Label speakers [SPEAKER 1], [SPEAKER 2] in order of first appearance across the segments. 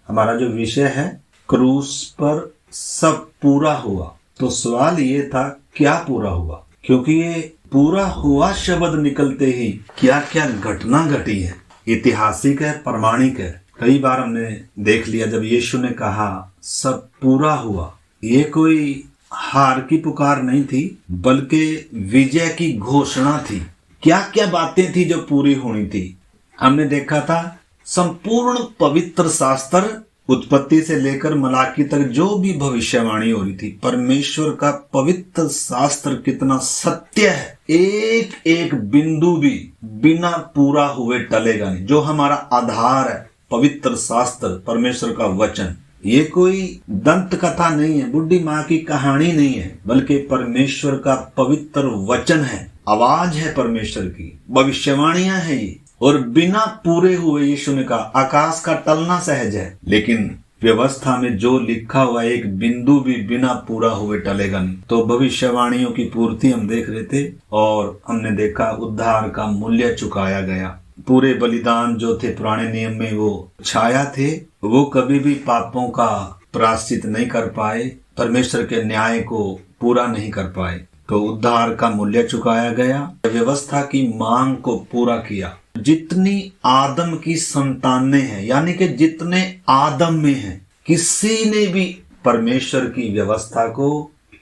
[SPEAKER 1] हमारा जो विषय है क्रूस पर सब पूरा हुआ। तो सवाल ये था क्या पूरा हुआ, क्योंकि ये पूरा हुआ शब्द निकलते ही क्या क्या घटना घटी है, ऐतिहासिक है, प्रमाणिक है। कई बार हमने देख लिया जब यीशु ने कहा सब पूरा हुआ, ये कोई हार की पुकार नहीं थी बल्कि विजय की घोषणा थी। क्या क्या बातें थी जो पूरी होनी थी। हमने देखा था संपूर्ण पवित्र शास्त्र उत्पत्ति से लेकर मलाकी तक जो भी भविष्यवाणी हो रही थी, परमेश्वर का पवित्र शास्त्र कितना सत्य है, एक एक बिंदु भी बिना पूरा हुए टलेगा नहीं। जो हमारा आधार है पवित्र शास्त्र, परमेश्वर का वचन, ये कोई दंत कथा नहीं है, बुढ़ी माँ की कहानी नहीं है, बल्कि परमेश्वर का पवित्र वचन है, आवाज है परमेश्वर की, भविष्यवाणियां है ये। और बिना पूरे हुए यीशु ने कहा आकाश का टलना सहज है, लेकिन व्यवस्था में जो लिखा हुआ एक बिंदु भी बिना पूरा हुए टलेगा नहीं। तो भविष्यवाणियों की पूर्ति हम देख रहे थे और हमने देखा उद्धार का मूल्य चुकाया गया। पूरे बलिदान जो थे पुराने नियम में वो छाया थे, वो कभी भी पापों का प्रायश्चित नहीं कर पाए, परमेश्वर के न्याय को पूरा नहीं कर पाए। तो उद्धार का मूल्य चुकाया गया, व्यवस्था की मांग को पूरा किया। जितनी आदम की संतानें हैं, यानी कि जितने आदम में हैं, किसी ने भी परमेश्वर की व्यवस्था को,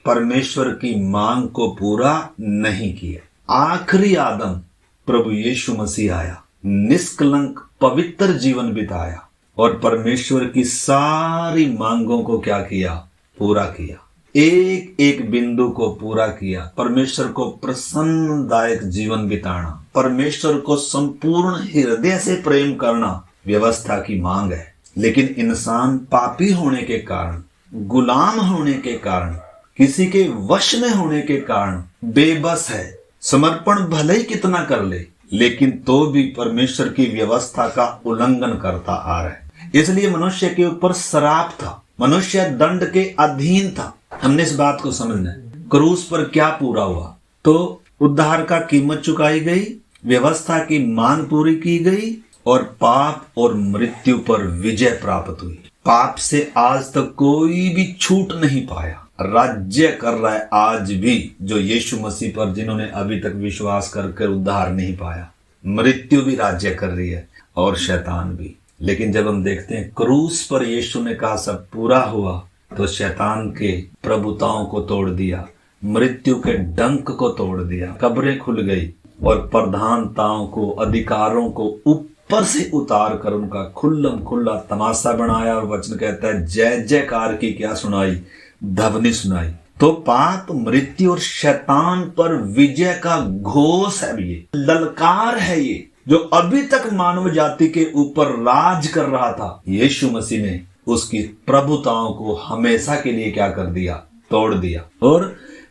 [SPEAKER 1] परमेश्वर की मांग को पूरा नहीं किया। आखिरी आदम प्रभु यीशु मसीह आया, निष्कलंक पवित्र जीवन बिताया और परमेश्वर की सारी मांगों को क्या किया, पूरा किया। एक एक बिंदु को पूरा किया। परमेश्वर को प्रसन्नदायक जीवन बिताना, परमेश्वर को संपूर्ण हृदय से प्रेम करना व्यवस्था की मांग है। लेकिन इंसान पापी होने के कारण, गुलाम होने के कारण, किसी के वश में होने के कारण बेबस है। समर्पण भले ही कितना कर ले, लेकिन तो भी परमेश्वर की व्यवस्था का उल्लंघन करता आ रहा है। इसलिए मनुष्य के ऊपर श्राप था, मनुष्य दंड के अधीन था। हमने इस बात को समझना है। क्रूस पर क्या पूरा हुआ, तो उद्धार का कीमत चुकाई गई, व्यवस्था की मांग पूरी की गई और पाप और मृत्यु पर विजय प्राप्त हुई। पाप से आज तक कोई भी छूट नहीं पाया, राज्य कर रहा है आज भी जो यीशु मसीह पर, जिन्होंने अभी तक विश्वास करके उद्धार नहीं पाया। मृत्यु भी राज्य कर रही है और शैतान भी। लेकिन जब हम देखते हैं क्रूस पर यीशु ने कहा सब पूरा हुआ, तो शैतान के प्रभुताओं को तोड़ दिया, मृत्यु के डंक को तोड़ दिया, कब्रें खुल गई और प्रधानताओं को, अधिकारों को ऊपर से उतार कर उनका खुल्लम खुल्ला तमाशा बनाया। और वचन कहता है जय जयकार की क्या सुनाई, ध्वनि सुनाई। तो पाप, मृत्यु और शैतान पर विजय का घोष है, ये ललकार है, ये जो अभी तक मानव जाति के ऊपर राज कर रहा था, यीशु मसीह ने उसकी प्रभुताओं को हमेशा के लिए क्या कर दिया, तोड़ दिया। और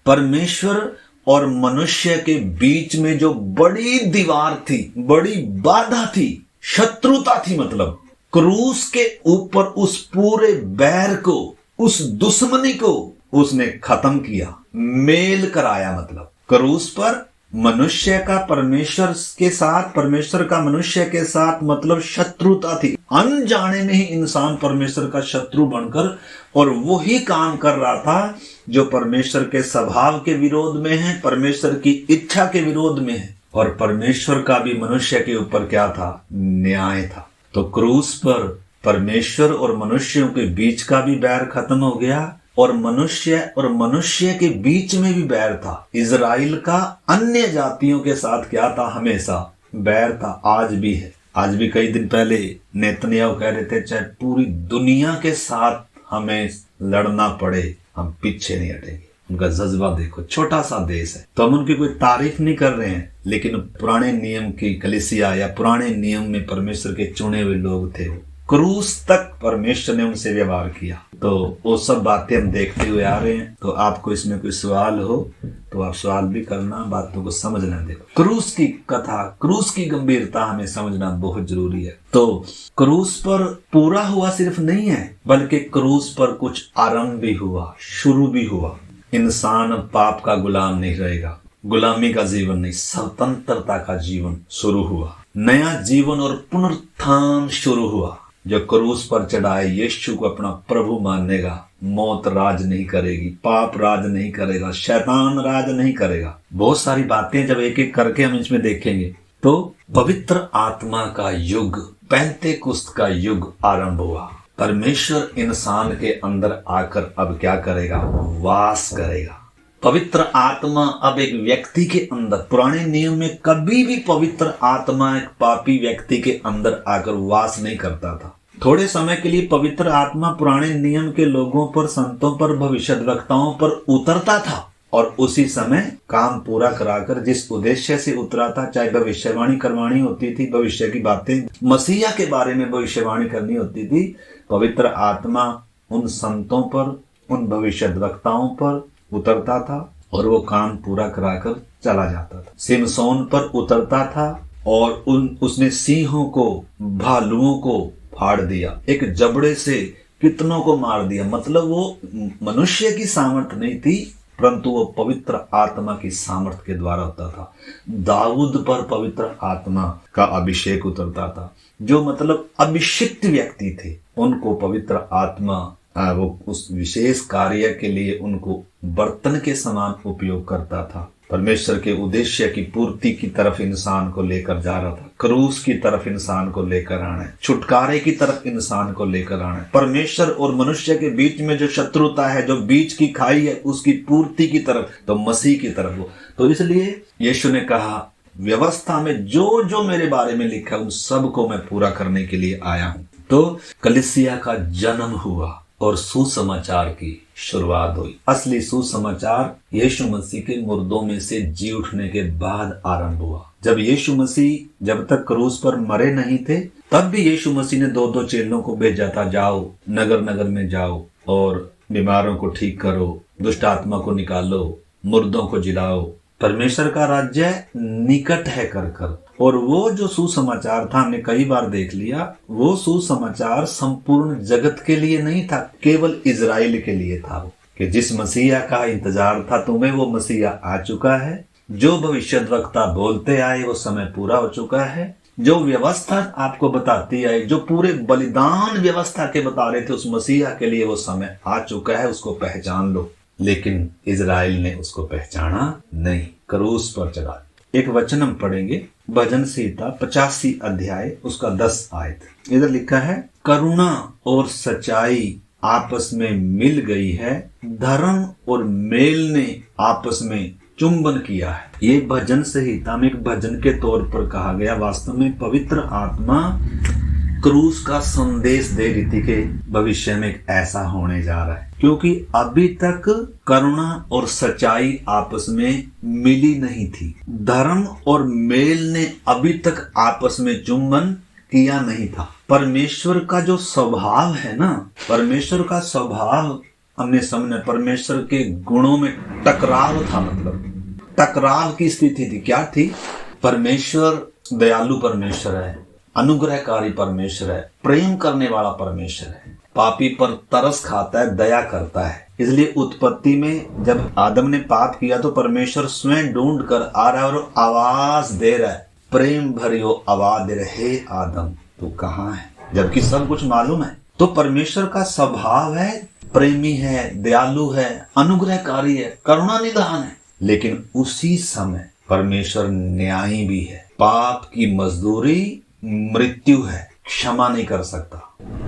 [SPEAKER 1] परमेश्वर और मनुष्य के बीच में जो बड़ी दीवार थी, बड़ी बाधा थी, शत्रुता थी, मतलब क्रूस के ऊपर उस पूरे बैर को, उस दुश्मनी को उसने खत्म किया, मेल कराया। मतलब क्रूस पर मनुष्य का परमेश्वर के साथ, परमेश्वर का मनुष्य के साथ मतलब शत्रुता थी। अनजाने में ही इंसान परमेश्वर का शत्रु बनकर और वही काम कर रहा था जो परमेश्वर के स्वभाव के विरोध में है, परमेश्वर की इच्छा के विरोध में है। और परमेश्वर का भी मनुष्य के ऊपर क्या था, न्याय था। तो क्रूस पर परमेश्वर और मनुष्यों के बीच का भी बैर खत्म हो गया और मनुष्य के बीच में भी बैर था। इजराइल का अन्य जातियों के साथ क्या था, हमेशा बैर था, आज भी है। आज भी कई दिन पहले नेतन्याहू कह रहे थे चाहे पूरी दुनिया के साथ हमें लड़ना पड़े, हम पीछे नहीं हटेंगे। उनका जज्बा देखो, छोटा सा देश है। तो हम उनकी कोई तारीफ नहीं कर रहे हैं, लेकिन पुराने नियम की कलीसिया या पुराने नियम में परमेश्वर के चुने हुए लोग थे, क्रूस तक परमेश्वर ने उनसे व्यवहार किया। तो वो सब बातें हम देखते हुए आ रहे हैं। तो आपको इसमें कोई सवाल हो तो आप सवाल भी करना, बातों को समझना। देखो क्रूस की कथा, क्रूस की गंभीरता हमें समझना बहुत जरूरी है। तो क्रूस पर पूरा हुआ सिर्फ नहीं है, बल्कि क्रूस पर कुछ आरंभ भी हुआ, शुरू भी हुआ। इंसान पाप का गुलाम नहीं रहेगा, गुलामी का जीवन नहीं, स्वतंत्रता का जीवन शुरू हुआ। नया जीवन और पुनरुत्थान शुरू हुआ। जो क्रूस पर चढ़ाए यीशु को अपना प्रभु मानेगा, मौत राज नहीं करेगी, पाप राज नहीं करेगा, शैतान राज नहीं करेगा। बहुत सारी बातें जब एक एक करके हम इसमें देखेंगे तो पवित्र आत्मा का युग, पेंतेकुस्त का युग आरंभ हुआ। परमेश्वर इंसान के अंदर आकर अब क्या करेगा? वास करेगा। पवित्र आत्मा अब एक व्यक्ति के अंदर, पुराने नियम में कभी भी पवित्र आत्मा एक पापी व्यक्ति के अंदर आकर वास नहीं करता था। थोड़े समय के लिए पवित्र आत्मा पुराने नियम के लोगों पर, संतों पर, भविष्यद्वक्ताओं पर उतरता था और उसी समय काम पूरा कराकर जिस उद्देश्य से उतरा था, चाहे भविष्यवाणी करवानी होती थी, भविष्य की बातें, मसीहा के बारे में भविष्यवाणी करनी होती थी, पवित्र आत्मा उन संतों पर, उन भविष्यद्वक्ताओं पर उतरता था और वो काम पूरा कराकर चला जाता था। सिमसोन पर उतरता था और उसने सिंहों को, भालुओं को फाड़ दिया, एक जबड़े से कितनों को मार दिया। मतलब वो मनुष्य की सामर्थ नहीं थी, परंतु वो पवित्र आत्मा की सामर्थ के द्वारा होता था। दाऊद पर पवित्र आत्मा का अभिषेक उतरता था। जो मतलब अभिषिक्त व्यक्ति थे, उनको पवित्र आत्मा वो उस विशेष कार्य के लिए उनको बर्तन के समान उपयोग करता था। परमेश्वर के उद्देश्य की पूर्ति की तरफ इंसान को लेकर जा रहा था। क्रूस की तरफ इंसान को लेकर आना है, छुटकारे की तरफ इंसान को लेकर आना है। परमेश्वर और मनुष्य के बीच में जो शत्रुता है, जो बीच की खाई है, उसकी पूर्ति की तरफ, तो मसीह की तरफ हो। तो इसलिए यीशु ने कहा, व्यवस्था में जो जो मेरे बारे में लिखा है उन सब को मैं पूरा करने के लिए आया हूं। तो कलीसिया का जन्म हुआ और सुसमाचार की शुरुआत हुई। असली सुसमाचार यीशु मसीह के मुर्दों में से जी उठने के बाद आरंभ हुआ। जब यीशु मसीह जब तक क्रूस पर मरे नहीं थे, तब भी यीशु मसीह ने 2-2 चेलों को भेजा था, जाओ नगर नगर में जाओ और बीमारों को ठीक करो, दुष्ट आत्मा को निकालो, मुर्दों को जिलाओ, परमेश्वर का राज्य निकट है कर। और वो जो सुसमाचार था, हमने कई बार देख लिया, वो सुसमाचार संपूर्ण जगत के लिए नहीं था, केवल इजराइल के लिए था। वो कि जिस मसीहा का इंतजार था तुम्हें, वो मसीहा आ चुका है। जो भविष्यद्वक्ता बोलते आए वो समय पूरा हो चुका है। जो व्यवस्था आपको बताती है, जो पूरे बलिदान व्यवस्था के बता रहे थे, उस मसीहा के लिए वो समय आ चुका है, उसको पहचान लो। लेकिन इजराइल ने उसको पहचाना नहीं, क्रूस पर चढ़ा। एक वचन हम पढ़ेंगे, भजन संहिता 85 अध्याय उसका 10 आयत। इधर लिखा है, करुणा और सच्चाई आपस में मिल गई है, धर्म और मेल ने आपस में चुंबन किया है। ये भजन संहिता में एक भजन के तौर पर कहा गया। वास्तव में पवित्र आत्मा क्रूस का संदेश दे रही थी कि भविष्य में एक ऐसा होने जा रहा है, क्योंकि अभी तक करुणा और सच्चाई आपस में मिली नहीं थी। धर्म और मेल ने अभी तक आपस में चुंबन किया नहीं था। परमेश्वर का जो स्वभाव है ना, परमेश्वर का स्वभाव हमने समझा, परमेश्वर के गुणों में टकराव था। मतलब टकराव की स्थिति थी। क्या थी? परमेश्वर दयालु परमेश्वर है, अनुग्रहकारी परमेश्वर है, प्रेम करने वाला परमेश्वर है, पापी पर तरस खाता है, दया करता है। इसलिए उत्पत्ति में जब आदम ने पाप किया तो परमेश्वर स्वयं ढूंढ कर आ रहा है और आवाज दे रहा है, प्रेम भरी हो आवाज दे रहे, हे आदम तू कहाँ है, जबकि सब कुछ मालूम है। तो परमेश्वर का स्वभाव है, प्रेमी है, दयालु है, अनुग्रहकारी है, करुणा निधान है। लेकिन उसी समय परमेश्वर न्यायी भी है। पाप की मजदूरी मृत्यु है, क्षमा नहीं कर सकता।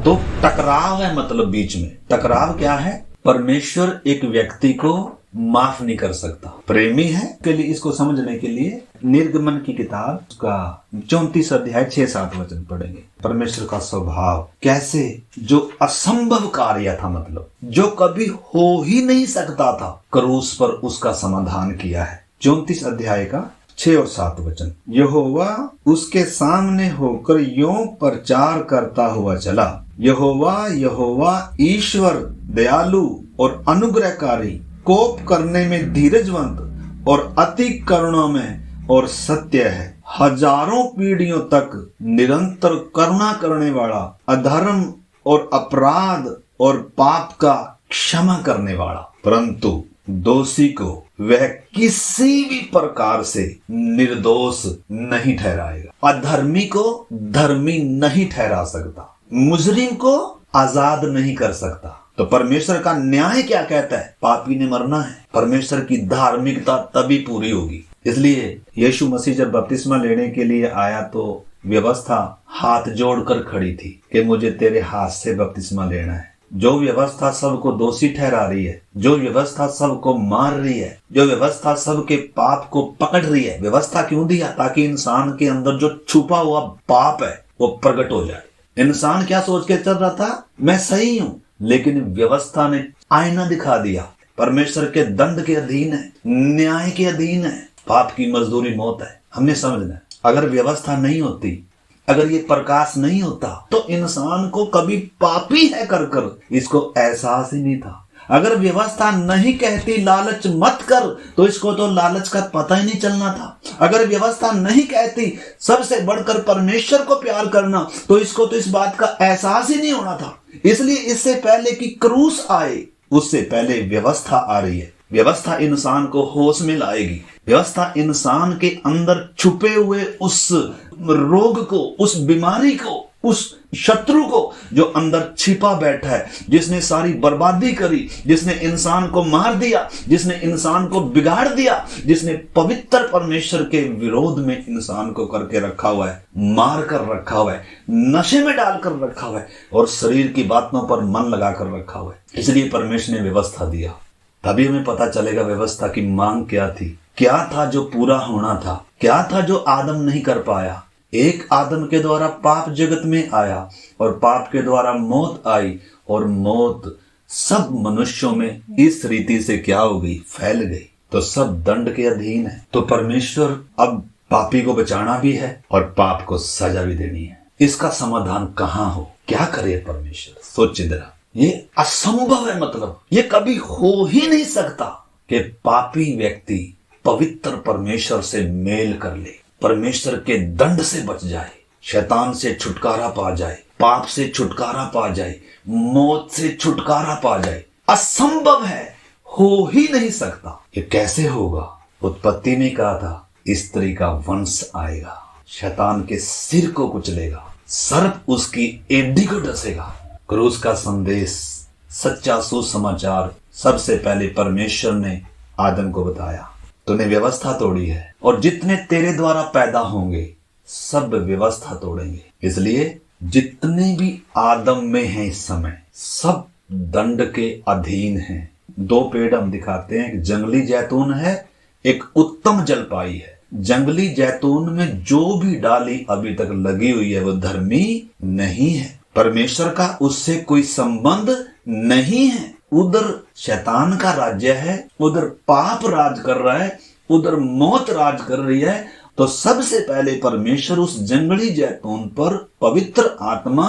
[SPEAKER 1] तो टकराव है, मतलब बीच में टकराव क्या है? परमेश्वर एक व्यक्ति को माफ नहीं कर सकता, प्रेमी है। के लिए इसको समझने के लिए निर्गमन की किताब का 34 अध्याय 6-7 वचन पढ़ेंगे। परमेश्वर का स्वभाव कैसे, जो असंभव कार्य था, मतलब जो कभी हो ही नहीं सकता था, क्रूस पर उसका समाधान किया है। 34 अध्याय का 6 और 7 वचन। यहोवा उसके सामने होकर यों प्रचार करता हुआ चला, यहोवा यहोवा ईश्वर दयालु और अनुग्रहकारी, कोप करने में धीरजवंत और अति करुणा में और सत्य है, हजारों पीढ़ियों तक निरंतर करुणा करने वाला, अधर्म और अपराध और पाप का क्षमा करने वाला, परंतु दोषी को वह किसी भी प्रकार से निर्दोष नहीं ठहराएगा। अधर्मी को धर्मी नहीं ठहरा सकता। मुजरिम को आजाद नहीं कर सकता। तो परमेश्वर का न्याय क्या कहता है? पापी ने मरना है। परमेश्वर की धार्मिकता तभी पूरी होगी। इसलिए यीशु मसीह जब बपतिस्मा लेने के लिए आया तो व्यवस्था हाथ जोड़कर खड़ी थी कि मुझे तेरे हाथ से बपतिस्मा लेना है। जो व्यवस्था सबको दोषी ठहरा रही है, जो व्यवस्था सबको मार रही है, जो व्यवस्था सबके पाप को पकड़ रही है, व्यवस्था क्यों दिया? ताकि इंसान के अंदर जो छुपा हुआ पाप है वो प्रकट हो जाए। इंसान क्या सोच के चल रहा था? मैं सही हूँ, लेकिन व्यवस्था ने आईना दिखा दिया। परमेश्वर के दंड के अधीन है, न्याय के अधीन है, पाप की मजदूरी मौत है। हमने समझना है, अगर व्यवस्था नहीं होती, अगर ये प्रकाश नहीं होता तो इंसान को कभी पापी है कर कर इसको एहसास ही नहीं था। अगर व्यवस्था नहीं कहती लालच मत कर तो इसको तो लालच का पता ही नहीं चलना था। अगर व्यवस्था नहीं कहती सबसे बढ़कर परमेश्वर को प्यार करना तो इसको तो इस बात का एहसास ही नहीं होना था। इसलिए इससे पहले कि क्रूस आए उससे पहले व्यवस्था आ रही है। व्यवस्था इंसान को होश में लाएगी। व्यवस्था इंसान के अंदर छुपे हुए उस रोग को, उस बीमारी को, उस शत्रु को जो अंदर छिपा बैठा है, जिसने सारी बर्बादी करी, जिसने इंसान को मार दिया, जिसने इंसान को बिगाड़ दिया, जिसने पवित्र परमेश्वर के विरोध में इंसान को करके रखा हुआ है, मार कर रखा हुआ है, नशे में डालकर रखा हुआ है और शरीर की बातों पर मन लगाकर रखा हुआ है। इसलिए परमेश्वर ने व्यवस्था दिया। तभी हमें पता चलेगा व्यवस्था की मांग क्या थी, क्या था जो पूरा होना था, क्या था जो आदम नहीं कर पाया। एक आदम के द्वारा पाप जगत में आया और पाप के द्वारा मौत आई और मौत सब मनुष्यों में इस रीति से क्या हो गई? फैल गई। तो सब दंड के अधीन है। तो परमेश्वर अब पापी को बचाना भी है और पाप को सजा भी देनी है। इसका समाधान कहाँ हो? क्या करे परमेश्वर? सोचिए जरा, ये असंभव है। मतलब ये कभी हो ही नहीं सकता कि पापी व्यक्ति पवित्र परमेश्वर से मेल कर ले, परमेश्वर के दंड से बच जाए, शैतान से छुटकारा पा जाए, पाप से छुटकारा पा जाए, मौत से छुटकारा पा जाए। असंभव है, हो ही नहीं सकता। ये कैसे होगा? उत्पत्ति में कहा था स्त्री का वंश आएगा, शैतान के सिर को कुचलेगा, सर्प उसकी एड़ी को डसेगा। क्रूस का संदेश, सच्चा सुसमाचार सबसे पहले परमेश्वर ने आदम को बताया। तूने व्यवस्था तोड़ी है और जितने तेरे द्वारा पैदा होंगे सब व्यवस्था तोड़ेंगे। इसलिए जितने भी आदम में हैं इस समय सब दंड के अधीन हैं। दो पेड़ हम दिखाते हैं, एक जंगली जैतून है, एक उत्तम जलपाई है। जंगली जैतून में जो भी डाली अभी तक लगी हुई है वो धर्मी नहीं है, परमेश्वर का उससे कोई संबंध नहीं है। उधर शैतान का राज्य है, उधर पाप राज कर रहा है, उधर मौत राज कर रही है। तो सबसे पहले परमेश्वर उस जंगली जैतून पर पवित्र आत्मा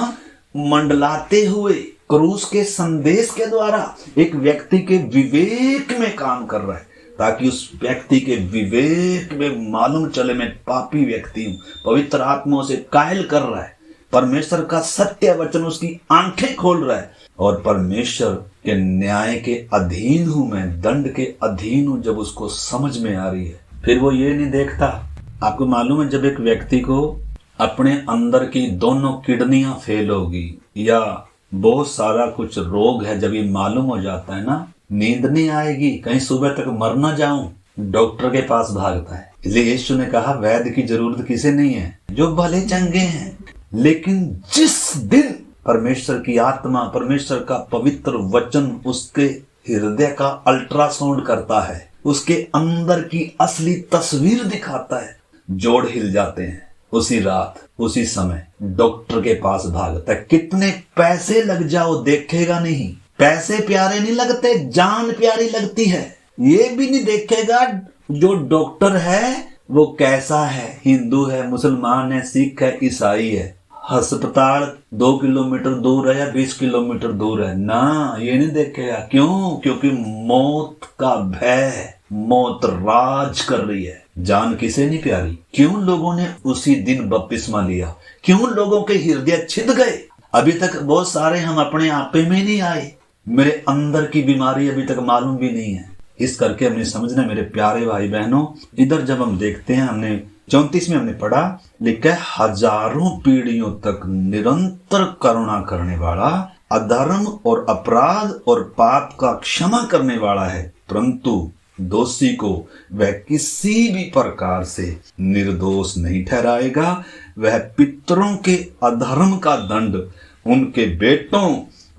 [SPEAKER 1] मंडलाते हुए क्रूस के संदेश के द्वारा एक व्यक्ति के विवेक में काम कर रहा है, ताकि उस व्यक्ति के विवेक में मालूम चले मैं पापी व्यक्ति हूँ। पवित्र आत्मा से कायल कर रहा है, परमेश्वर का सत्य वचन उसकी आंखें खोल रहा है और परमेश्वर के न्याय के अधीन हूं मैं, दंड के अधीन हूं। जब उसको समझ में आ रही है फिर वो ये नहीं देखता। आपको मालूम है, जब एक व्यक्ति को अपने अंदर की दोनों किडनियां फेल होगी या बहुत सारा कुछ रोग है, जब ये मालूम हो जाता है ना, नींद नहीं आएगी, कहीं सुबह तक मर ना जाऊं, डॉक्टर के पास भागता है। इसलिए यीशु ने कहा वैद्य की जरूरत किसे नहीं है, जो भले चंगे हैं। लेकिन जिस दिन परमेश्वर की आत्मा, परमेश्वर का पवित्र वचन उसके हृदय का अल्ट्रासाउंड करता है, उसके अंदर की असली तस्वीर दिखाता है, जोड़ हिल जाते हैं। उसी रात उसी समय डॉक्टर के पास भागता है। कितने पैसे लग जाओ देखेगा नहीं, पैसे प्यारे नहीं लगते, जान प्यारी लगती है। ये भी नहीं देखेगा जो डॉक्टर है वो कैसा है, हिंदू है, मुसलमान है, सिख है, ईसाई है, अस्पताल 2 किलोमीटर दूर है या 20 किलोमीटर दूर है ना, ये नहीं देखेगा। क्यों? क्योंकि मौत का भय, मौत राज कर रही है। जान किसे नहीं प्यारी? क्यों लोगों ने उसी दिन बपतिस्मा लिया? क्यों लोगों के हृदय छिद गए? अभी तक बहुत सारे हम अपने आपे में नहीं आए, मेरे अंदर की बीमारी अभी तक मालूम भी नहीं है। इस करके हमने समझना मेरे प्यारे भाई बहनों, इधर जब हम देखते हैं, हमने 34 में हमने पढ़ा, लिखा है हजारों पीढ़ियों तक निरंतर करुणा करने वाला, अधर्म और अपराध और पाप का क्षमा करने वाला है, परंतु दोषी को वह किसी भी प्रकार से निर्दोष नहीं ठहराएगा। वह पितरों के अधर्म का दंड उनके बेटों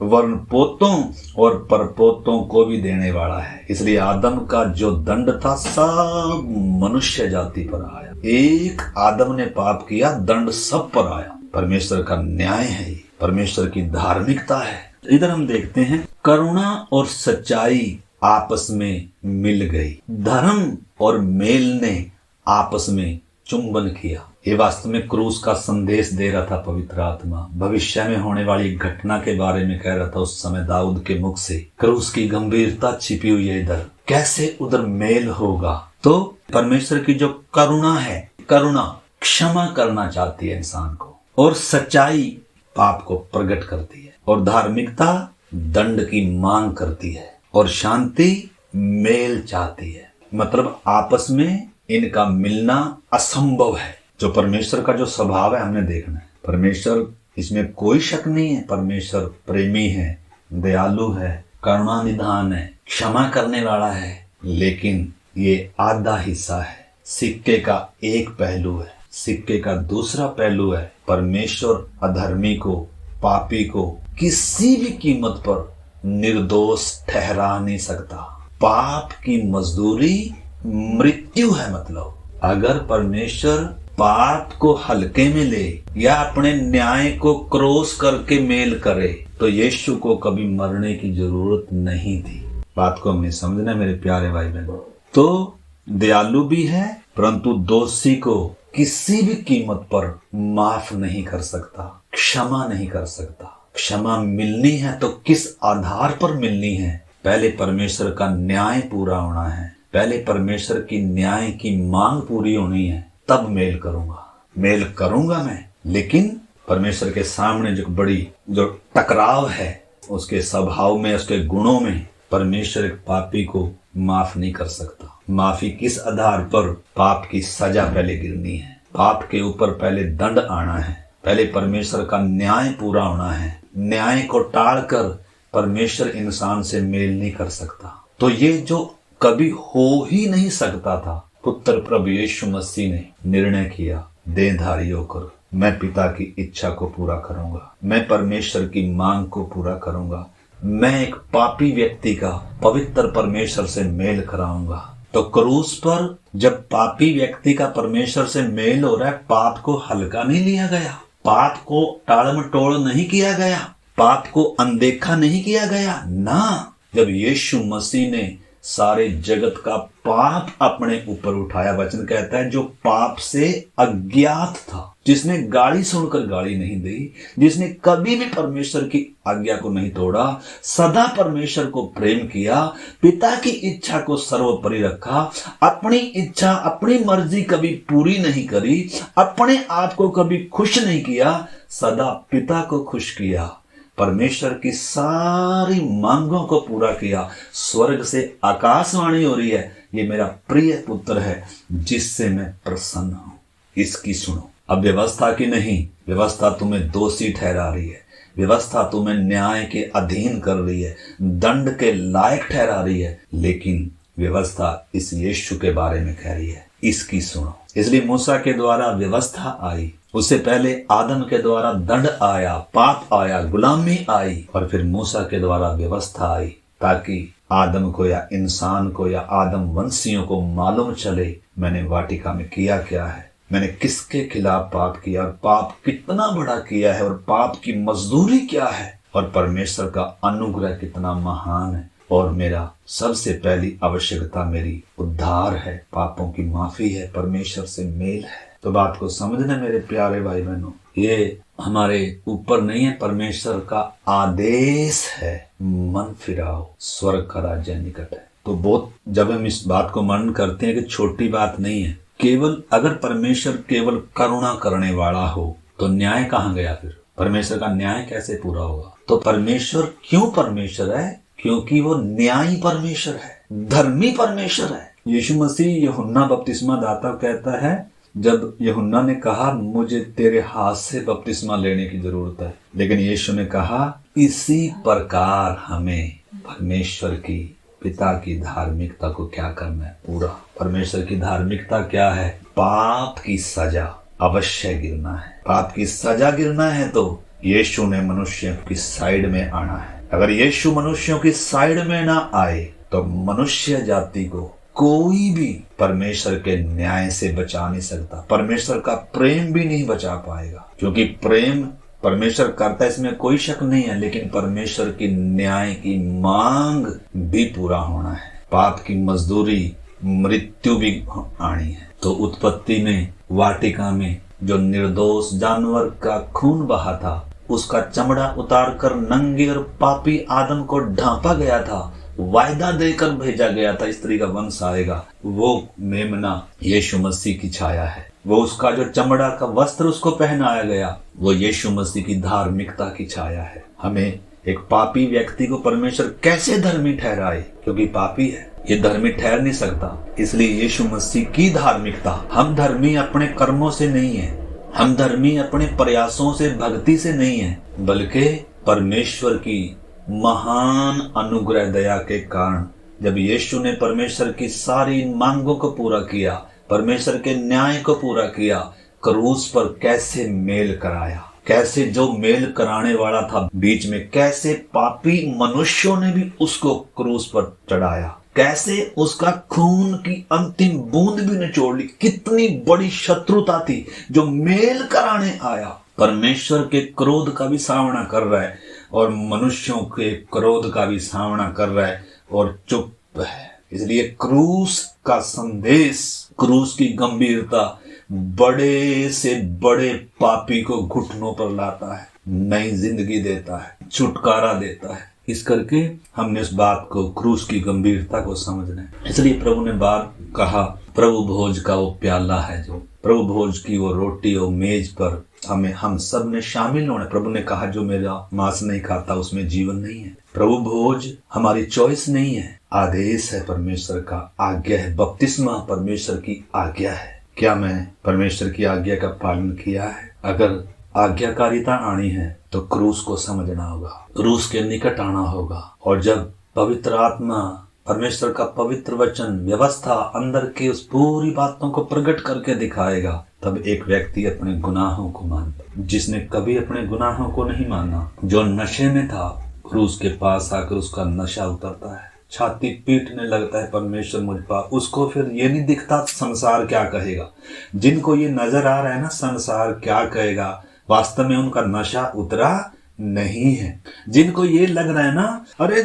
[SPEAKER 1] वर्ण पोतों और परपोतों को भी देने वाला है। इसलिए आदम का जो दंड था सब मनुष्य जाति पर आया। एक आदम ने पाप किया, दंड सब पर आया। परमेश्वर का न्याय है, परमेश्वर की धार्मिकता है। इधर हम देखते हैं करुणा और सच्चाई आपस में मिल गई, धर्म और मेल ने आपस में चुंबन किया। ये वास्तव में क्रूस का संदेश दे रहा था पवित्र आत्मा। भविष्य में होने वाली घटना के बारे में कह रहा था। उस समय दाऊद के मुख से क्रूस की गंभीरता छिपी हुई है। इधर कैसे उधर मेल होगा। तो परमेश्वर की जो करुणा है, करुणा क्षमा करना चाहती है इंसान को, और सच्चाई पाप को प्रकट करती है, और धार्मिकता दंड की मांग करती है, और शांति मेल चाहती है। मतलब आपस में इनका मिलना असंभव है। जो परमेश्वर का जो स्वभाव है हमने देखना है। परमेश्वर, इसमें कोई शक नहीं है, परमेश्वर प्रेमी है, दयालु है, करुणा निधान है, क्षमा करने वाला है। लेकिन ये आधा हिस्सा है, सिक्के का एक पहलू है। सिक्के का दूसरा पहलू है, परमेश्वर अधर्मी को, पापी को किसी भी कीमत पर निर्दोष ठहरा नहीं सकता। पाप की मजदूरी मृत्यु है। मतलब अगर परमेश्वर पाप को हल्के में ले या अपने न्याय को क्रॉस करके मेल करे तो यीशु को कभी मरने की जरूरत नहीं थी। बात को हमें समझना मेरे प्यारे भाई बहनों। तो दयालु भी है, परंतु दोषी को किसी भी कीमत पर माफ नहीं कर सकता, क्षमा नहीं कर सकता। क्षमा मिलनी है तो किस आधार पर मिलनी है? पहले परमेश्वर का न्याय पूरा होना है, पहले परमेश्वर की न्याय की मांग पूरी होनी है, तब मेल करूंगा। मेल करूंगा मैं, लेकिन परमेश्वर के सामने जो टकराव है उसके स्वभाव में, उसके गुणों में, परमेश्वर एक पापी को माफ नहीं कर सकता। माफी किस आधार पर? पाप की सजा पहले गिरनी है, पाप के ऊपर पहले दंड आना है, पहले परमेश्वर का न्याय पूरा होना है। न्याय को टालकर परमेश्वर इंसान से मेल नहीं कर सकता। तो ये जो कभी हो ही नहीं सकता था, पुत्र प्रभु यीशु मसीह ने निर्णय किया, देहधारी होकर मैं पिता की इच्छा को पूरा करूंगा, मैं परमेश्वर की मांग को पूरा करूंगा, मैं एक पापी व्यक्ति का पवित्र परमेश्वर से मेल कराऊंगा। तो क्रूस पर जब पापी व्यक्ति का परमेश्वर से मेल हो रहा है, पाप को हल्का नहीं लिया गया, पाप को टालमटोल नहीं किया गया, पाप को अनदेखा नहीं किया गया ना। जब यीशु मसीह ने सारे जगत का पाप अपने ऊपर उठाया, वचन कहता है जो पाप से अज्ञात था, जिसने गाली सुनकर गाली नहीं दी, जिसने कभी भी परमेश्वर की आज्ञा को नहीं तोड़ा, सदा परमेश्वर को प्रेम किया, पिता की इच्छा को सर्वोपरि रखा, अपनी इच्छा अपनी मर्जी कभी पूरी नहीं करी, अपने आप को कभी खुश नहीं किया, सदा पिता को खुश किया, परमेश्वर की सारी मांगों को पूरा किया। स्वर्ग से आकाशवाणी हो रही है, ये मेरा प्रिय पुत्र है जिससे मैं प्रसन्न हूं, इसकी सुनो। अब व्यवस्था की नहीं, व्यवस्था तुम्हें दोषी ठहरा रही है, व्यवस्था तुम्हें न्याय के अधीन कर रही है, दंड के लायक ठहरा रही है, लेकिन व्यवस्था इस यीशु के बारे में कह रही है, इसकी सुनो। इसलिए मूसा के द्वारा व्यवस्था आई, उससे पहले आदम के द्वारा दंड आया, पाप आया, गुलामी आई, और फिर मूसा के द्वारा व्यवस्था आई, ताकि आदम को या इंसान को या आदम वंशियों को मालूम चले मैंने वाटिका में किया क्या है, मैंने किसके खिलाफ पाप किया और पाप कितना बड़ा किया है, और पाप की मजदूरी क्या है, और परमेश्वर का अनुग्रह कितना महान है, और मेरा सबसे पहली आवश्यकता मेरी उद्धार है, पापों की माफी है, परमेश्वर से मेल है। तो बात को समझना मेरे प्यारे भाई बहनों, ये हमारे ऊपर नहीं है, परमेश्वर का आदेश है, मन फिराओ स्वर्ग का राज्य निकट है। तो बहुत जब हम इस बात को मनन करते हैं कि छोटी बात नहीं है, केवल अगर परमेश्वर केवल करुणा करने वाला हो तो न्याय कहाँ गया? फिर परमेश्वर का न्याय कैसे पूरा होगा? तो परमेश्वर क्यों परमेश्वर है? क्योंकि वो न्यायी परमेश्वर है, धर्मी परमेश्वर है। यीशु मसीह यूहन्ना बपतिस्मा दाता कहता है जब यूहन्ना ने कहा मुझे तेरे हाथ से बपतिस्मा लेने की जरूरत है, लेकिन यीशु ने कहा इसी प्रकार हमें परमेश्वर की पिता की धार्मिकता को क्या करना है, पूरा। परमेश्वर की धार्मिकता क्या है? पाप की सजा अवश्य गिरना है। पाप की सजा गिरना है तो यीशु ने मनुष्यों की साइड में आना है। अगर यीशु मनुष्यों की साइड में ना आए तो मनुष्य जाति को कोई भी परमेश्वर के न्याय से बचा नहीं सकता। परमेश्वर का प्रेम भी नहीं बचा पाएगा, क्योंकि प्रेम परमेश्वर करता है, इसमें कोई शक नहीं है, लेकिन परमेश्वर की न्याय की मांग भी पूरा होना है। पाप की मजदूरी मृत्यु भी आनी है। तो उत्पत्ति में वाटिका में जो निर्दोष जानवर का खून बहा था, उसका चमड़ा उतार कर नंगे और पापी आदम को ढांपा गया था, वायदा देकर भेजा गया था स्त्री का वंश आएगा। वो मेमना यीशु मसीह की छाया है। वो उसका जो चमड़ा का वस्त्र उसको पहनाया गया, वो यीशु मसीह की धार्मिकता की छाया है। हमें एक पापी व्यक्ति को परमेश्वर कैसे धर्मी ठहराए? क्योंकि पापी है, ये धर्मी ठहर नहीं सकता। इसलिए यीशु मसीह की धार्मिकता, हम धर्मी अपने कर्मों से नहीं है, हम धर्मी अपने प्रयासों से, भक्ति से नहीं है, बल्कि परमेश्वर की महान अनुग्रह दया के कारण जब यीशु ने परमेश्वर की सारी मांगों को पूरा किया, परमेश्वर के न्याय को पूरा किया, क्रूस पर कैसे मेल कराया, कैसे जो मेल कराने वाला था बीच में, कैसे पापी मनुष्यों ने भी उसको क्रूस पर चढ़ाया, कैसे उसका खून की अंतिम बूंद भी निचोड़ ली। कितनी बड़ी शत्रुता थी जो मेल कराने आया। परमेश्वर के क्रोध का भी सामना कर रहा है और मनुष्यों के क्रोध का भी सामना कर रहा है और चुप है। इसलिए क्रूस का संदेश, क्रूस की गंभीरता बड़े से बड़े पापी को घुटनों पर लाता है, नई जिंदगी देता है, छुटकारा देता है। इस करके हमने इस बात को, क्रूस की गंभीरता को समझना है। इसलिए प्रभु ने बात कहा, प्रभु भोज का वो प्याला है, जो प्रभु भोज की वो रोटी और मेज पर हम सब ने शामिल होना। प्रभु ने कहा जो मेरा मांस नहीं खाता उसमें जीवन नहीं है। प्रभु भोज हमारी चॉइस नहीं है, आदेश है परमेश्वर का, आज्ञा है। बपतिस्मा परमेश्वर की आज्ञा है। क्या मैं परमेश्वर की आज्ञा का पालन किया है? अगर आज्ञाकारिता आनी है तो क्रूस को समझना होगा, क्रूस के निकट आना होगा। और जब पवित्र आत्मा, परमेश्वर का पवित्र वचन, व्यवस्था अंदर की उस पूरी बातों को प्रकट करके दिखाएगा, तब एक व्यक्ति अपने गुनाहों को मानता। जिसने कभी अपने गुनाहों को नहीं माना, जो नशे में था, क्रूस के पास आकर उसका नशा उतरता है, छाती पीटने लगता है, परमेश्वर मुझ पर। उसको फिर ये नहीं दिखता संसार क्या कहेगा। जिनको ये नजर आ रहा है ना संसार क्या कहेगा, वास्तव में उनका नशा उतरा नहीं है। जिनको ये लग रहा है ना, अरे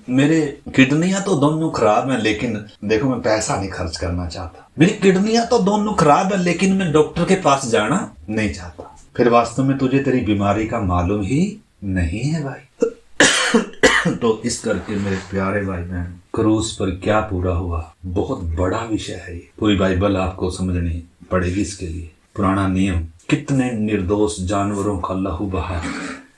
[SPEAKER 1] मेरे किडनियां तो दोनों खराब हैं, लेकिन देखो मैं पैसा नहीं खर्च करना चाहता। मेरी किडनियां तो दोनों खराब है, लेकिन मैं डॉक्टर के पास जाना नहीं चाहता। फिर वास्तव में तुझे तेरी बीमारी का मालूम ही नहीं है भाई। तो इस करके मेरे प्यारे भाई बहन, क्रूस पर क्या पूरा हुआ, बहुत बड़ा विषय है ये। पूरी बाइबल आपको समझनी पड़ेगी इसके लिए। पुराना नियम, कितने निर्दोष जानवरों का लहू बहा,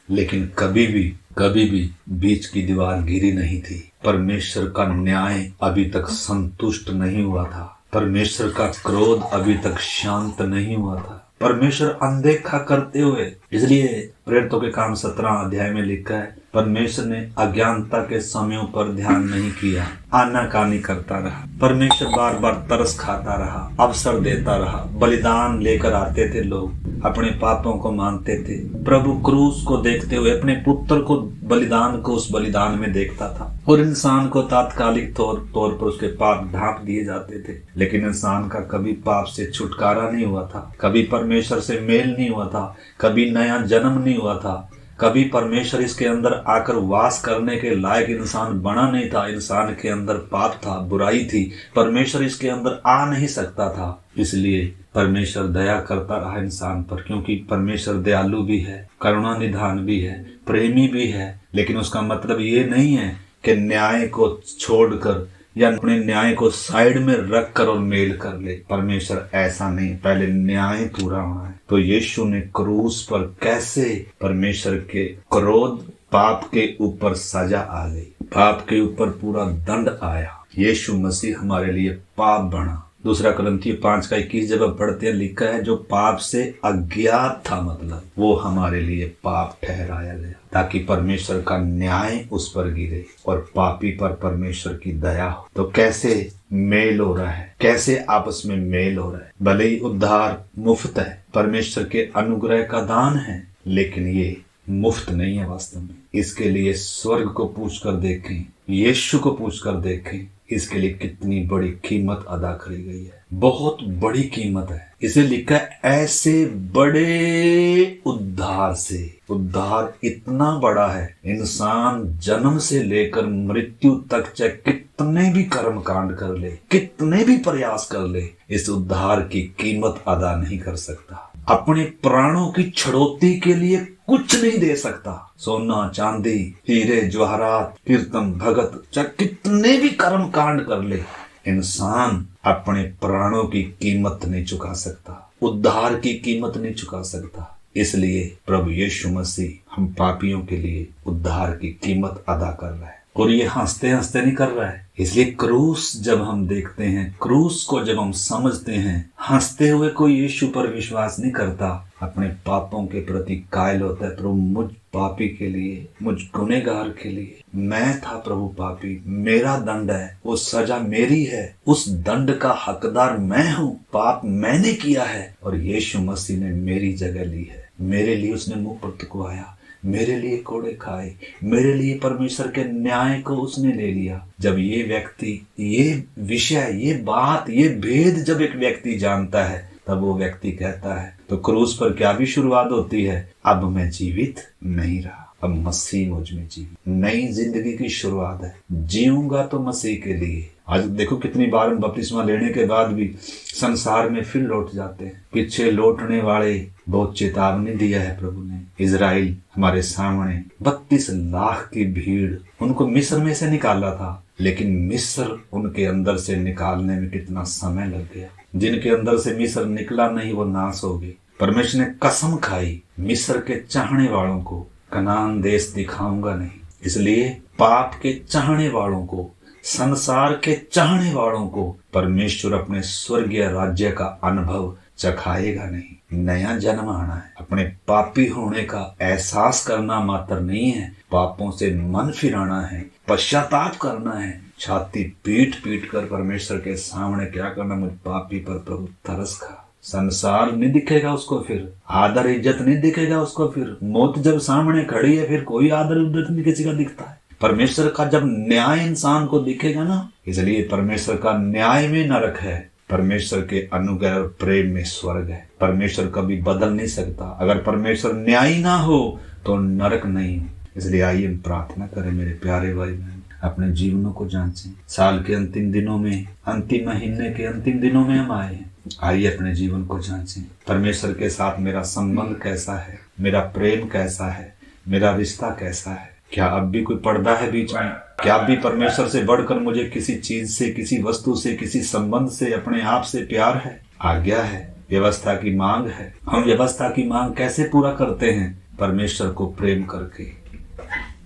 [SPEAKER 1] लेकिन कभी भी बीच की दीवार गिरी नहीं थी। परमेश्वर का न्याय अभी तक संतुष्ट नहीं हुआ था। परमेश्वर का क्रोध अभी तक शांत नहीं हुआ था। परमेश्वर अनदेखा करते हुए, इसलिए प्रेरितों के काम 17 अध्याय में लिखा है, परमेश्वर ने अज्ञानता के समयों पर ध्यान नहीं किया, आनाकानी करता रहा। परमेश्वर बार बार तरस खाता रहा, अवसर देता रहा। बलिदान लेकर आते थे लोग, अपने पापों को मानते थे। प्रभु क्रूस को देखते हुए अपने पुत्र को, बलिदान को उस बलिदान में देखता था, और इंसान को तात्कालिक तौर पर उसके पाप ढांप दिए जाते थे। लेकिन इंसान का कभी पाप से छुटकारा नहीं हुआ था, कभी परमेश्वर से मेल नहीं हुआ था, कभी नया जन्म नहीं हुआ था, कभी परमेश्वर इसके अंदर आकर वास करने के लायक इंसान बना नहीं था। इंसान के अंदर पाप था, बुराई थी, परमेश्वर इसके अंदर आ नहीं सकता था। इसलिए परमेश्वर दया करता रहा इंसान पर, क्योंकि परमेश्वर दयालु भी है, करुणा निधान भी है, प्रेमी भी है। लेकिन उसका मतलब ये नहीं है कि न्याय को छोड़कर या अपने न्याय को साइड में रख कर और मेल कर ले। परमेश्वर ऐसा नहीं, पहले न्याय पूरा होना है। तो यीशु ने क्रूस पर कैसे परमेश्वर के क्रोध, पाप के ऊपर सजा आ गई, पाप के ऊपर पूरा दंड आया। यीशु मसीह हमारे लिए पाप बना, दूसरा कुरिन्थियों 5:21 जब हम पढ़ते हैं, लिखा है जो पाप से अज्ञात था, मतलब वो हमारे लिए पाप ठहराया गया ताकि परमेश्वर का न्याय उस पर गिरे और पापी पर परमेश्वर की दया हो। तो कैसे मेल हो रहा है, कैसे आपस में मेल हो रहा है। भले ही उद्धार मुफ्त है, परमेश्वर के अनुग्रह का दान है, लेकिन ये मुफ्त नहीं है वास्तव में। इसके लिए स्वर्ग को पूछ कर देखें, यीशु को पूछ कर देखें, इसके लिए कितनी बड़ी कीमत अदा करी गई है। बहुत बड़ी कीमत है। इसे लिखा है ऐसे बड़े उद्धार से। उद्धार इतना बड़ा है, इंसान जन्म से लेकर मृत्यु तक चाहे कितने भी कर्म कांड कर ले, कितने भी प्रयास कर ले, इस उद्धार की कीमत अदा नहीं कर सकता। अपने प्राणों की छड़ौती के लिए कुछ नहीं दे सकता। सोना चांदी हीरे जवाहरात कीर्तन भगत चाहे कितने भी कर्म कांड कर ले, इंसान अपने प्राणों की कीमत नहीं चुका सकता, उद्धार की कीमत नहीं चुका सकता। इसलिए प्रभु यीशु मसीह हम पापियों के लिए उद्धार की कीमत अदा कर रहा है, और ये हंसते हंसते नहीं कर रहा है। इसलिए क्रूस जब हम देखते हैं, क्रूस को जब हम समझते हैं, हंसते हुए कोई यीशु पर विश्वास नहीं करता, अपने पापों के प्रति कायल होता है। प्रभु मुझ पापी के लिए, मुझ गुनहगार के लिए, मैं था प्रभु पापी, मेरा दंड है, वो सजा मेरी है, उस दंड का हकदार मैं हूँ, पाप मैंने किया है और यीशु मसीह ने मेरी जगह ली है। मेरे लिए उसने मुंह पर थुकवाया, मेरे लिए कोड़े खाए, मेरे लिए परमेश्वर के न्याय को उसने ले लिया। जब ये व्यक्ति, ये विषय, ये बात, ये भेद जब एक व्यक्ति जानता है, तब वो व्यक्ति कहता है, तो क्रूस पर क्या भी शुरुआत होती है, अब मैं जीवित नहीं रहा, अब मसीह मुझ में जीवित। नई जिंदगी की शुरुआत है, जीऊंगा तो मसीह के लिए। आज देखो कितनी बार हम बपतिस्मा लेने के बाद भी संसार में फिर लौट जाते हैं। पीछे लौटने वाले बहुत चेतावनी दिया है प्रभु ने। इजराइल हमारे सामने 32 लाख की भीड़, उनको मिस्र में से निकाला था, लेकिन मिस्र उनके अंदर से निकालने में कितना समय लग गया। जिनके अंदर से मिस्र निकला नहीं वो नाश हो गए। परमेश्वर ने कसम खाई, मिस्र के चाहने वालों को कनान देश दिखाऊंगा नहीं। इसलिए पाप के चाहने वालों को, संसार के चाहने वालों को परमेश्वर अपने स्वर्गीय राज्य का अनुभव चखाएगा नहीं। नया जन्म आना है, अपने पापी होने का एहसास करना मात्र नहीं है, पापों से मन फिराना है, पश्चाताप करना है, छाती पीट पीट कर परमेश्वर के सामने क्या करना, मुझ पापी पर प्रभु तरस खा। संसार नहीं दिखेगा उसको, फिर आदर इज्जत नहीं दिखेगा उसको, फिर मौत जब सामने खड़ी है फिर कोई आदर इज्जत नहीं किसी का दिखता है। परमेश्वर का जब न्याय इंसान को दिखेगा ना, इसलिए परमेश्वर का न्याय में नरक है, परमेश्वर के अनुग्रह और प्रेम में स्वर्ग है। परमेश्वर कभी बदल नहीं सकता। अगर परमेश्वर न्यायी ना हो तो नरक नहीं हो। इसलिए आइए हम प्रार्थना करें मेरे प्यारे भाई बहन, अपने जीवनों को जांचें। साल के अंतिम दिनों में, अंतिम महीने के अंतिम दिनों में हम आए हैं। आइए अपने जीवन को जांचें। परमेश्वर के साथ मेरा संबंध कैसा है, मेरा प्रेम कैसा है, मेरा रिश्ता कैसा है। क्या अब भी कोई पर्दा है बीच में? क्या अब भी परमेश्वर से बढ़कर मुझे किसी चीज से, किसी वस्तु से, किसी संबंध से, अपने आप से प्यार है? आज्ञा है, व्यवस्था की मांग है। हम व्यवस्था की मांग कैसे पूरा करते हैं? परमेश्वर को प्रेम करके,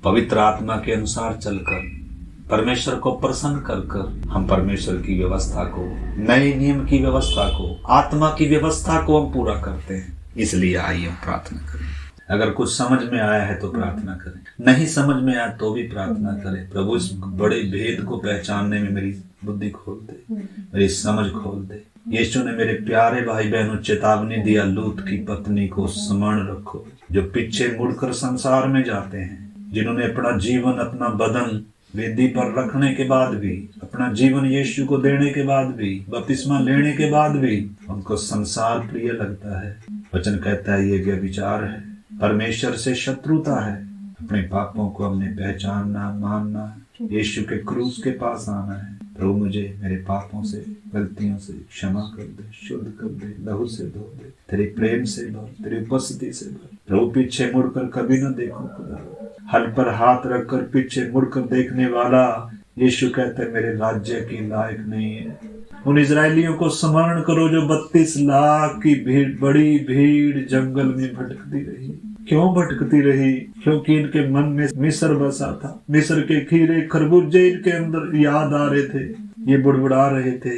[SPEAKER 1] पवित्र आत्मा के अनुसार चलकर, परमेश्वर को प्रसन्न कर हम परमेश्वर की व्यवस्था को, नए नियम की व्यवस्था को, आत्मा की व्यवस्था को हम पूरा करते हैं। इसलिए आइए हम प्रार्थना करें। अगर कुछ समझ में आया है तो प्रार्थना करें, नहीं समझ में आया तो भी प्रार्थना करें। प्रभु इस बड़े भेद को पहचानने में मेरी बुद्धि खोल दे, मेरी समझ खोल दे। यीशु ने मेरे प्यारे भाई बहनों चेतावनी दिया, लूत की पत्नी को स्मरण रखो, जो पीछे मुड़कर संसार में जाते हैं, जिन्होंने अपना जीवन, अपना बदन वेदी पर रखने के बाद भी, अपना जीवन यीशु को देने के बाद भी, बपतिस्मा लेने के बाद भी उनको संसार प्रिय लगता है। वचन कहता है ये व्यभिचार है, परमेश्वर से शत्रुता है। अपने पापों को हमने पहचानना, मानना है, यीशु के क्रूस के पास आना है। प्रभु मुझे मेरे पापों से, गलतियों से क्षमा कर दे, शुद्ध कर दे, लहू से धो दे, तेरे प्रेम से भर, तेरी उपस्थिति से भर। प्रभु पीछे मुड़कर कभी न देखो खुदा, हल पर हाथ रखकर पीछे मुड़कर देखने वाला, यीशु कहते हैं मेरे राज्य की लायक नहीं है। उन इजरायलियों को स्मरण करो जो 32 लाख की भीड़, बड़ी भीड़ जंगल में भटकती रही। क्यों भटकती रही? क्योंकि इनके मन में मिस्र बसा था। मिस्र के खीरे खरबूजे इनके अंदर याद आ रहे थे, ये बुड़बुड़ा रहे थे,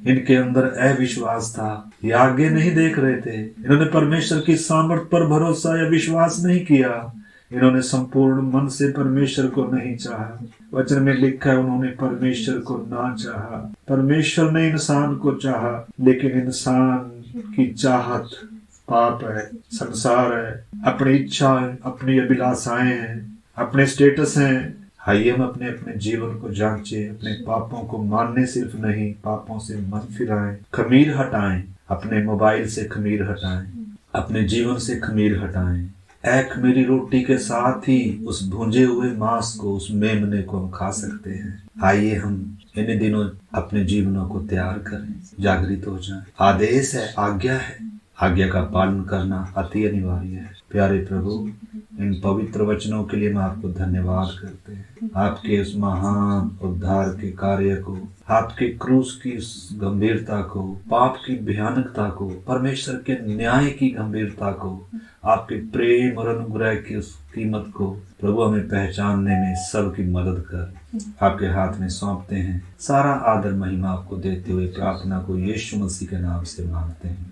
[SPEAKER 1] इनके अंदर अविश्वास था, ये आगे नहीं देख रहे थे। इन्होंने परमेश्वर की सामर्थ पर भरोसा या विश्वास नहीं किया। इन्होंने संपूर्ण मन से परमेश्वर को नहीं चाहा। वचन में लिखा है, उन्होंने परमेश्वर को ना चाहा। परमेश्वर ने इंसान को चाहा, लेकिन इंसान की चाहत पाप है, संसार है, अपनी इच्छा है, अपनी अभिलाषाएं हैं, अपने स्टेटस हैं। आइए हम अपने अपने जीवन को जांचें, अपने पापों को मानने सिर्फ नहीं, पापों से मन फिराएं, खमीर हटाएं, अपने मोबाइल से खमीर हटाएं, अपने जीवन से खमीर हटाएं। एक मेरी रोटी के साथ ही उस भुंजे हुए मांस को, उस मेमने को हम खा सकते हैं। आइए हम इन दिनों अपने जीवनों को तैयार करें, जागृत हो जाएं। आदेश है, आज्ञा है, आज्ञा का पालन करना अति अनिवार्य है। प्यारे प्रभु, इन पवित्र वचनों के लिए हम आपको धन्यवाद करते हैं। आपके उस महान उद्धार के कार्य को, आपके क्रूस की उस गंभीरता को, पाप की भयानकता को, परमेश्वर के न्याय की गंभीरता को, आपके प्रेम और अनुग्रह की उस कीमत को प्रभु हमें पहचानने में सबकी मदद कर आपके हाथ में सौंपते हैं। सारा आदर महिमा आपको देते हुए प्रार्थना को यीशु मसीह के नाम से मांगते हैं।